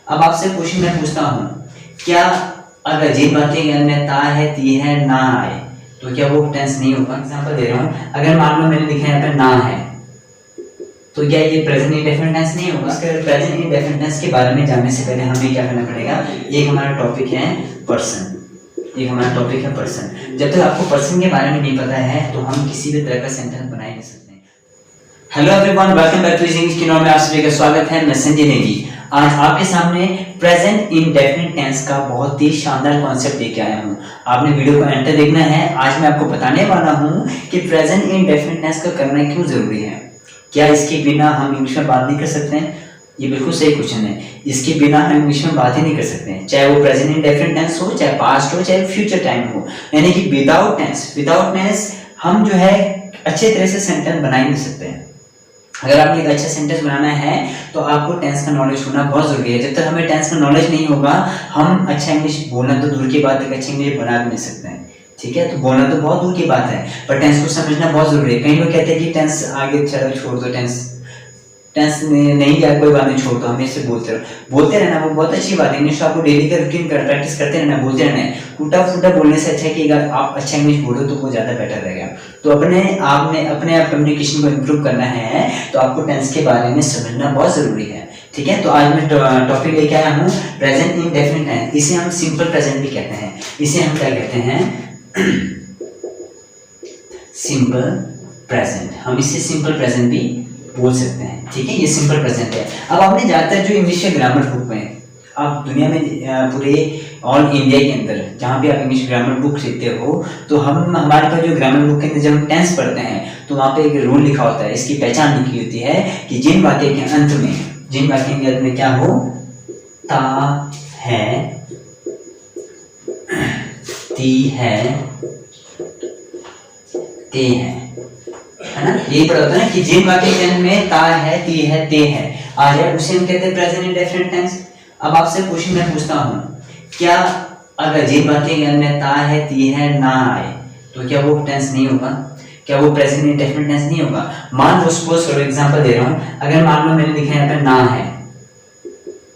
अब आपसे क्वेश्चन मैं पूछता हूँ, क्या अगर जिन वाक्य के अंदर ता है ती है ना आए तो क्या वो टेंस नहीं होगा? एग्जांपल दे रहा हूँ, अगर मान लो मैंने लिखा है यहाँ पे ना है तो क्या ये प्रेजेंट इंडेफिनिट टेंस नहीं होगा? इसके प्रेजेंट इंडेफिनिट टेंस के बारे में जानने से पहले हमें क्या करना पड़ेगा, एक हमारा टॉपिक है पर्सन, एक हमारा टॉपिक है पर्सन। जब तक आपको पर्सन के बारे में नहीं पता है तो हम किसी भी तरह का सेंटेंस बना ही नहीं सकते। Hello everyone, welcome back to English की नॉर्म में आप सभी का स्वागत है। मैं संजय नेगी आज आपके सामने प्रेजेंट इंडेफिनिट टेंस का बहुत ही शानदार कॉन्सेप्ट लेके आया हूँ। आपने वीडियो को एंड तक देखना है। आज मैं आपको बताने वाला हूँ कि प्रेजेंट इंडेफिनिट टेंस का करना क्यों जरूरी है। क्या इसके बिना हम इंग्लिश में बात नहीं कर सकते हैं? ये बिल्कुल सही क्वेश्चन है। इसके बिना हम इंग्लिश में बात ही नहीं कर सकते हैं, चाहे वो प्रेजेंट इंडेफिनिट टेंस हो, चाहे पास्ट हो, चाहे फ्यूचर टाइम हो। यानी कि विदाउट टेंस हम जो है अच्छे तरह से सेंटेंस बना ही नहीं सकते हैं। अगर आपने एक अच्छा सेंटेंस बनाना है तो आपको टेंस का नॉलेज होना बहुत जरूरी है। जब तक हमें टेंस का नॉलेज नहीं होगा हम अच्छा इंग्लिश बोलना तो दूर की बात है, अच्छा इंग्लिश बना भी नहीं सकते हैं। ठीक है, तो बोलना तो बहुत दूर की बात है, पर टेंस को समझना बहुत जरूरी है। कई लोग कहते हैं कि टेंस आगे चलो छोड़ दो, टेंस नहीं गया कोई बात नहीं, छोड़ दो, हमेशा बोलते रहना वो बहुत अच्छी बात है। इंग्लिश आपको डेली का रूटीन कर प्रैक्टिस करते रहना, बोलते रहना है। टूटा फूटा बोलने से अच्छा है कि अगर आप अच्छा इंग्लिश बोलो तो वो ज्यादा बेटर रहेगा। तो अपने आप कम्युनिकेशन को इम्प्रूव करना है तो आपको टेंस के बारे में समझना बहुत जरूरी है। ठीक है, तो आज मैं टॉपिक लेके आया हूँ प्रेजेंट इंडेफिनिट टेंस। इसे हम सिंपल प्रेजेंट भी कहते हैं। इसे हम क्या कहते हैं? Simple present. हम इसे सिंपल प्रेजेंट भी बोल सकते हैं। ठीक है, ये सिंपल प्रेजेंट है। अब आपने ज्यादातर जो इंग्लिश के ग्रामर बुक में आप दुनिया में पूरे ऑल इंडिया के अंदर जहाँ भी आप इंग्लिश ग्रामर बुक सीखते हो तो हमारे पास जो ग्रामर बुक के अंदर जब हम टेंस पढ़ते हैं तो वहाँ पे एक रूल लिखा होता है, इसकी पहचान लिखी होती है कि जिन वाक्य के अंत में क्या हो, ता है, ती है, ते है ना? यही पढ़ा होता है ना कि जिन वाक्य के अंत में ता है, ती है, ते है आ जाए उसे हम कहते हैं प्रेजेंट इंडेफिनिट टेंस। अब आपसे क्वेश्चन मैं पूछता हूँ, क्या अगर जिन वाक्य के अंत में ता है, ती है ना आए तो क्या वो टेंस नहीं होगा? क्या वो प्रेजेंट इंडेफिनिट टेंस नहीं होगा? मान लो, सपोज करो, एग्जांपल दे रहा हूँ, अगर मान लो मैंने लिखा है यहाँ पे ना है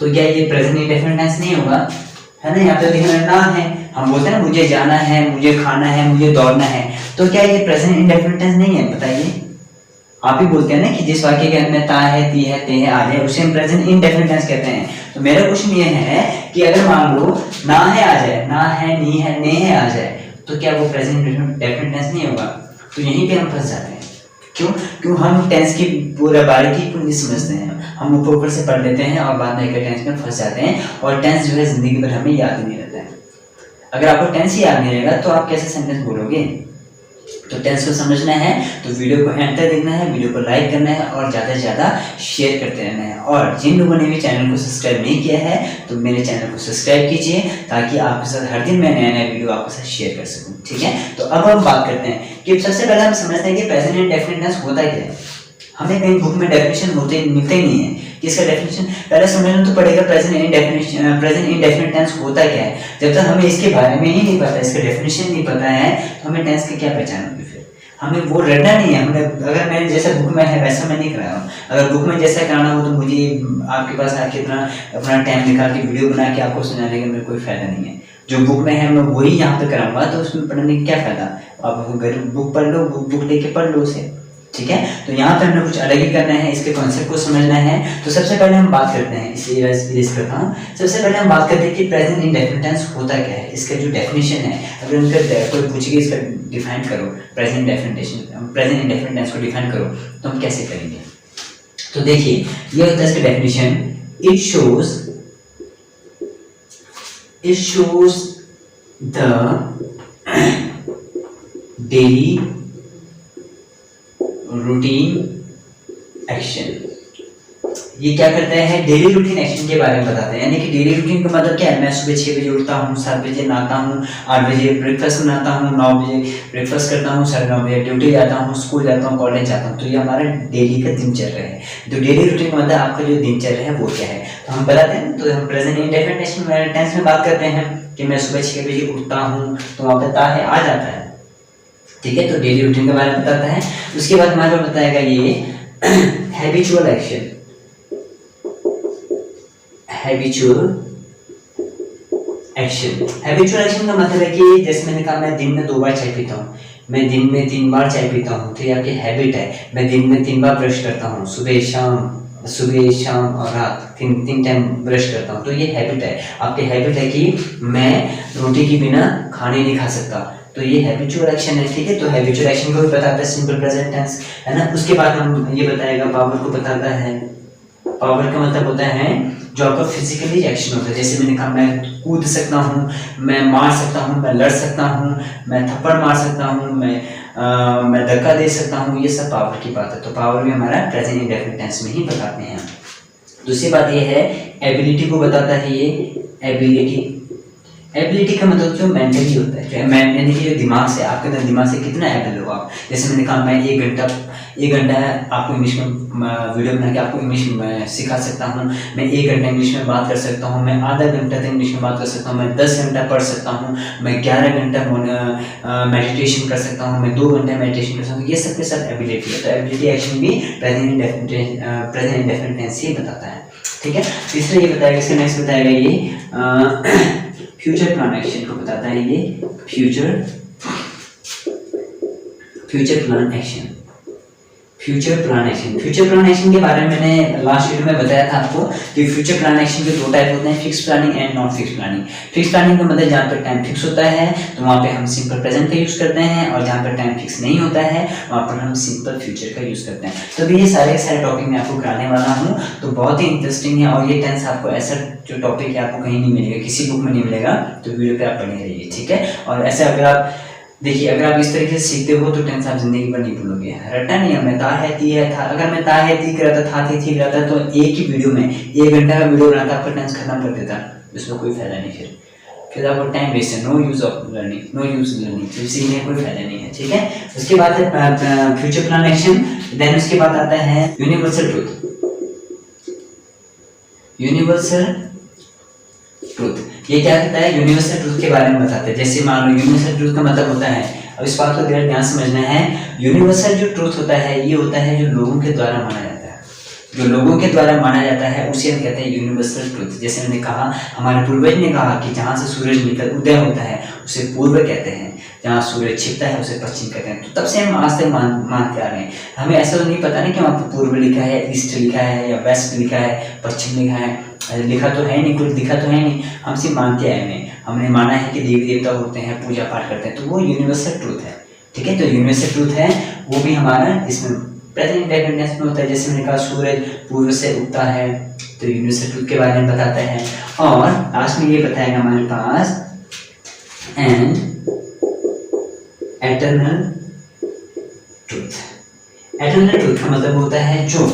तो क्या ये प्रेजेंट इंडेफिनिट टेंस नहीं होगा? है ना, यहाँ पे लिखा है ना है। हम बोलते हैं ना मुझे जाना है, मुझे खाना है, मुझे दौड़ना है, तो क्या ये प्रेजेंट इंडेफिनिट टेंस नहीं है? बताइए। आप ही बोलते हैं ना कि जिस वाक्य के अंत में ता है, ती है, ते है आ जाए उसे हम प्रेजेंट इंडेफिनिट टेंस कहते हैं। तो मेरा क्वेश्चन ये है कि अगर मान लो ना है आ जाए, ना है, नी है, ने है आ जाए तो क्या वो प्रेजेंट इंडेफिनिट टेंस नहीं होगा? तो यहीं पे हम फंस जाते हैं। क्यों हम टेंस की पूरा बारीकी को नहीं समझते हैं। हम ऊपर से पढ़ लेते हैं और बाद में टेंस में फंस जाते हैं और टेंस जो है जिंदगी भर हमें याद नहीं रहता है। अगर आपको टेंस ही याद नहीं रहेगा तो आप कैसे सेंटेंस बोलोगे? तो टेंस को समझना है तो वीडियो को एंड तक देखना है, वीडियो को लाइक करना है और ज़्यादा से ज़्यादा शेयर करते रहना है। और जिन लोगों ने भी चैनल को सब्सक्राइब नहीं किया है तो मेरे चैनल को सब्सक्राइब कीजिए ताकि आपके साथ हर दिन मैं नया वीडियो आपके साथ शेयर कर सकूँ। ठीक है, तो अब हम बात करते हैं कि सबसे पहले हम समझते हैं कि प्रेजेंट इंडेफिनिट टेंस होता क्या है। हमें कहीं बुक में डेफिनेशन मिलते ही नहीं है कि इसका डेफिनेशन पहले समझना तो पड़ेगा। प्रेजेंट इंडेफिनिट टेंस होता क्या है? जब तक हमें इसके बारे में ही नहीं पता, इसका डेफिनेशन नहीं पता है तो हमें टेंस की क्या पहचान होगी? फिर हमें वो रटना नहीं है। हमें अगर मैंने जैसा बुक में है वैसा मैं नहीं करा रहा हूँ। अगर बुक में जैसा कराना हो तो मुझे आपके पास आके अपना टाइम निकाल के वीडियो बना के आपको सुनाने का मेरे कोई फायदा नहीं है। जो बुक में है मैं वही यहाँ पे कराऊंगा तो उसमें पढ़ने का क्या फायदा? आप घर बुक पढ़ लो, बुक लेके पढ़ लो उसे। ठीक है, तो यहाँ पे हमें कुछ अलग ही करना है, इसके कॉन्सेप्ट को समझना है। तो सबसे पहले हम बात करते हैं, इसे इरेज करता हूँ। सबसे पहले हम बात करते हैं कि प्रेजेंट इंडेफिनिट टेंस होता क्या है, इसका जो डेफिनेशन है। अगर उनका कोई पूछेगा इसका डिफाइन करो, प्रेजेंट इंडेफिनिट टेंस को डिफाइन करो तो हम कैसे करेंगे? तो देखिए ये होता है इसका definition, it shows the daily routine action. ये क्या करता है? डेली रूटीन एक्शन के बारे में बताते हैं। यानी कि डेली रूटीन का मतलब क्या है? मैं सुबह 6 बजे उठता हूँ, 7 बजे नहाता हूँ, 8 बजे ब्रेकफास्ट बनाता हूँ, 9 बजे ब्रेकफास्ट करता हूँ, 9:30 बजे ड्यूटी जाता हूँ, स्कूल जाता हूँ, कॉलेज जाता हूँ। तो ये हमारा डेली का दिनचर्या है। तो डेली रूटीन का मतलब आपका जो दिनचर्या है वो क्या है? तो हम बताते हैं। तो हम प्रेजेंट इंडेफिनिट टेंस में बात करते हैं कि मैं सुबह 6 बजे उठता हूँ तो वहाँ पे ता है आ जाता है। ठीक है, तो डेली रूटीन के बारे में बताता है। उसके बाद हमारे को बताएगा ये habitual action. Habitual action. Habitual action का मतलब है कि जैसे मैंने कहा मैं दिन में 2 बार चाय पीता हूँ, मैं दिन में 3 बार चाय पीता हूँ, तो ये आपकी हैबिट है। मैं दिन में 3 बार ब्रश करता हूँ, सुबह शाम और रात, तीन टाइम ब्रश करता हूँ, तो ये हैबिट है। आपकी हैबिट है कि मैं रोटी के बिना खाने नहीं खा सकता, तो ये हैबिचुअल एक्शन है, ठीक है। तो हैबिचुअल एक्शन को भी बताता है सिंपल प्रेजेंट टेंस, है ना। उसके बाद हम ये बताएगा पावर को बताता है। पावर का मतलब होता है जो आपका फिजिकली एक्शन होता है, जैसे मैंने कहा मैं कूद सकता हूँ, मैं मार सकता हूँ, मैं लड़ सकता हूँ, मैं थप्पड़ मार सकता हूँ, मैं धक्का दे सकता हूँ, ये सब पावर की बात है। तो पावर भी हमारा प्रेजेंट इंडेफिनिट टेंस में ही बताते हैं। दूसरी बात ये है एबिलिटी को बताता है। ये एबिलिटी का मतलब जो मेंटली होता है, जो यानी कि जो दिमाग से, आपके अंदर दिमाग से कितना एबल हो आप। जैसे मैंने कहा मैं 1 घंटा आपको इंग्लिश में वीडियो बना के आपको इंग्लिश में सिखा सकता हूँ, मैं 1 घंटा इंग्लिश में बात कर सकता हूँ, मैं आधा घंटा तक इंग्लिश में बात कर सकता हूँ, मैं 10 घंटा पढ़ सकता हूँ, मैं 11 घंटा मेडिटेशन कर सकता हूँ, मैं 2 घंटे मेडिटेशन कर सकता हूँ, ये सब के सब एबिलिटी है। तो एबिलिटी एक्शन भी प्रेजेंट इंडेफिनिट टेंस ही बताता है, ठीक है। तीसरा ये बताएगा, इसका नेक्स्ट बताएगा ये फ्यूचर प्लान एक्शन को बताता है। ये future plan action. Future plan action के बारे में मैंने लास्ट वीडियो में बताया था आपको कि फ्यूचर प्लान एक्शन के 2 टाइप होते हैं, fix planning and non fix planning. Fix planning का मतलब जहाँ पर टाइम फिक्स होता है तो वहाँ पे हम सिंपल प्रेजेंट का यूज करते हैं, और जहाँ पर टाइम फिक्स नहीं होता है वहाँ पर हम सिंपल फ्यूचर का यूज करते हैं। तो अभी ये सारे टॉपिक मैं आपको कराने वाला हूँ, तो बहुत ही इंटरेस्टिंग है। और ये टेंस आपको ऐसा जो टॉपिक है आपको कहीं नहीं मिलेगा, किसी बुक में नहीं मिलेगा, तो वीडियो पे आप बने रहिए, ठीक है। और ऐसे अगर आप देखिए, अगर आप इस तरीके से सीखते हो तो टेंस आप जिंदगी भर नहीं भूलोगे। रट्टा नहीं है, मैं ता है ती है था, अगर मैं ता है ती कर रहा था थी कर रहा था, तो एक ही वीडियो में 1 घंटा का वीडियो बनाता आपका टेंस खत्म कर देता, उसमें कोई फायदा नहीं। फिर आपको टाइम वेस्ट है, नो यूज लर्निंग, फिर सीखने कोई फायदा नहीं है, ठीक है। उसके बाद है फ्यूचर प्लान एक्शन। देन उसके बाद आता है यूनिवर्सल ट्रूथ। ये क्या कहता है, यूनिवर्सल ट्रूथ के बारे में बताते हैं। जैसे मान लो यूनिवर्सल ट्रूथ का मतलब होता है, अब इस बात को ध्यान समझना है, यूनिवर्सल जो ट्रूथ होता है ये होता है जो लोगों के द्वारा माना जाता है, उसे हम कहते हैं यूनिवर्सल ट्रूथ। जैसे मैंने कहा, हमारे पूर्वज ने कहा कि जहाँ से सूरज निकल उदय होता है उसे पूर्व कहते हैं, जहाँ सूरज छिपता है उसे पश्चिम कहते हैं। तो तब से हम आज तक मानते आ रहे हैं। हमें ऐसा तो नहीं पता ना कि वहाँ पर पूर्व लिखा है, ईस्ट लिखा है, या वेस्ट लिखा है, पश्चिम लिखा है, लिखा तो है नहीं, कुछ दिखा तो है नहीं, हम सिर्फ मानते आए हैं। हमने माना है कि देवी देवता होते हैं, पूजा पाठ करते हैं, तो वो यूनिवर्सल ट्रूथ है, ठीक है। तो यूनिवर्सल ट्रूथ है, वो भी हमारा इसमें प्रेजेंट इंडेफिनिट में होता है। जैसे मैंने कहा सूरज पूर्व से उगता है, तो यूनिवर्सल ट्रूथ के बारे में बताता है। और लास्ट में ये बताएगा हमारे पास एंड एटर्नल ट्रूथ का मतलब होता है जो,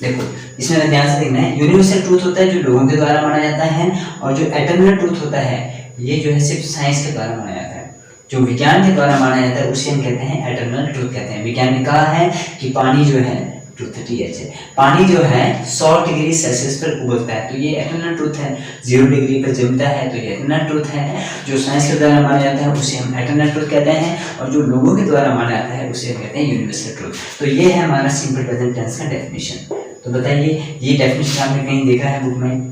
देखो इसमें ध्यान से देखना है, यूनिवर्सल ट्रूथ होता है जो लोगों के द्वारा माना जाता है, और जो एटर्नल ट्रूथ होता है ये जो है सिर्फ साइंस के द्वारा माना जाता है, जो विज्ञान के द्वारा माना जाता है उसे हम कहते हैं एटर्नल ट्रूथ कहते हैं। विज्ञान ने कहा है कि पानी जो है पानी जो है 100 डिग्री सेल्सियस पर उबलता है, तो ये एटर्नल ट्रूथ है। 0 डिग्री पर जमता है, तो ये एटर्नल ट्रूथ है। जो साइंस के द्वारा माना जाता है उसे हम एटर्नल ट्रूथ कहते हैं, और जो लोगों के द्वारा माना जाता है उसे हम कहते हैं यूनिवर्सल ट्रूथ। तो ये है हमारा सिंपल प्रेजेंट टेंस का डेफिनेशन। तो बताइए, ये डेफिनेशन आपने कहीं देखा है बुक में?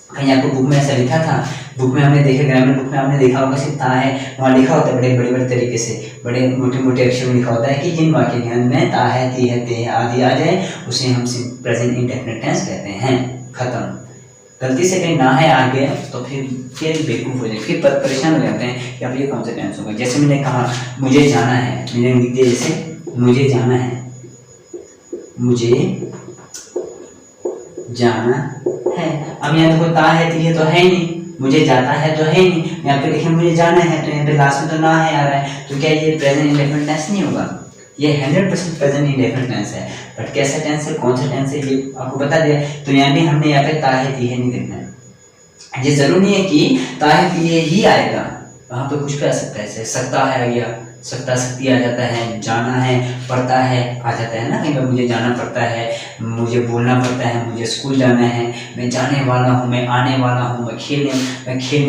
कहीं आपको बुक में ऐसा लिखा था? बुक में हमने देखा, ग्रामर बुक में आपने देखा होगा सिर्फ ता है, वहाँ लिखा होता है बड़े तरीके से, बड़े मोटे अक्षर में लिखा होता है कि जिन वाक्य के अंत में ता है, ती है, ते है आदि आ जाए उसे हम प्रेजेंट इंडेफिनिट टेंस कहते हैं। खत्म। गलती से कहीं ना है आ गया तो फिर बेवकूफ़ हो जाए, फिर परेशान हो जाते हैं कि अब ये कौन सा टेंस होगा। जैसे मैंने कहा मुझे जाना है, मैंने लिख दिया जैसे मुझे जाना है, अब यहाँ तो कोई ता है ती है तो है नहीं, मुझे जाता है तो है नहीं, यहाँ पे लिखे मुझे जाना है, तो यहाँ पे लास्ट में तो ना है आ रहा है, तो क्या ये प्रेजेंट इंडेफिनिट टेंस नहीं होगा? ये 100% प्रेजेंट इंडेफिनिट टेंस है। बट कैसा टेंस है, कौन सा टेंस है, ये आपको बता दिया। तो यहाँ भी हमने यहाँ पे ता है ती है नहीं देखना है। ये जरूरी नहीं है कि ता है ती है ही आएगा, वहाँ पे कुछ भी आ सकता है। सकता है आ गया, सकता शक्ति आ जाता है, जाना है पड़ता है आ जाता है ना। कहीं पर मुझे जाना पड़ता है, मुझे बोलना पड़ता है, मुझे स्कूल जाना है, मैं जाने वाला हूँ, मैं आने वाला हूँ, मैं खेलने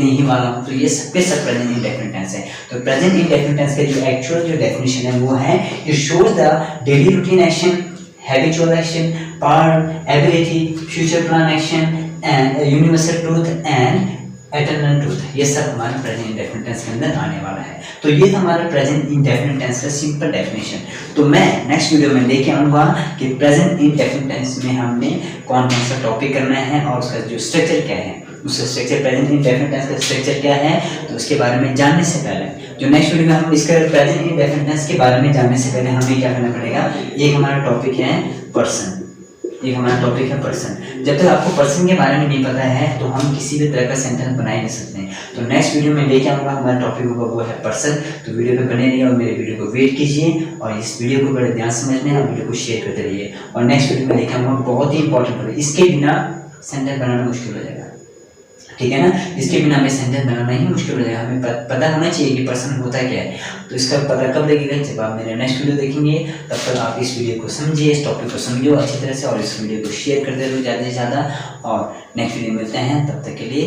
ही वाला हूँ। तो ये सब के सब प्रेजेंट इंडेफिनिट टेंस है। तो प्रेजेंट इंडेफिनिट टेंस का जो एक्चुअल जो डेफिनेशन है वो है, it shows the daily routine action, habitual action, part, ability, future plan action, and universal truth and eternal truth, ये सब हमारा प्रेजेंट इंडेफिनिट टेंस के अंदर आने वाला है। तो ये था हमारा प्रेजेंट इंडेफिनिट टेंस का सिंपल डेफिनेशन। तो मैं नेक्स्ट वीडियो में लेके आऊँगा कि प्रेजेंट इंडेफिनिट टेंस में हमने कौन कौन सा टॉपिक करना है और उसका जो स्ट्रक्चर क्या है, उसका स्ट्रक्चर, प्रेजेंट इंडेफिनिट टेंस का स्ट्रक्चर क्या है, तो उसके बारे में जानने से पहले जो नेक्स्ट वीडियो में हम इसका प्रेजेंट इंडेफिनिट टेंस के बारे में जानने से पहले हमें क्या करना पड़ेगा, एक हमारा टॉपिक है पर्सन, एक हमारा टॉपिक है पर्सन। जब तक आपको पर्सन के बारे में नहीं पता है तो हम किसी भी तरह का सेंटेंस बना ही नहीं सकते हैं। तो नेक्स्ट वीडियो में लेके आऊँगा, हमारा टॉपिक होगा वो है पर्सन। तो वीडियो पे बने रहिए और मेरे वीडियो को वेट कीजिए और इस वीडियो को बड़े ध्यान समझने और वीडियो को शेयर करते रहिए। और नेक्स्ट वीडियो में लेके आऊँगा बहुत ही इंपॉर्टेंट है, इसके बिना सेंटेंस बनाना मुश्किल हो जाएगा, ठीक है ना। इसके बिना हमें सेंटेंस बनाना ही मुश्किल हो जाएगा। हमें पता होना चाहिए कि पर्सन होता क्या है। तो इसका पता कब लगेगा, जब आप मेरे नेक्स्ट वीडियो देखेंगे। तब तक आप इस वीडियो को समझिए, इस टॉपिक को समझो अच्छी तरह से और इस वीडियो को शेयर करते रहो ज़्यादा से ज़्यादा। और नेक्स्ट वीडियो मिलते हैं, तब तक के लिए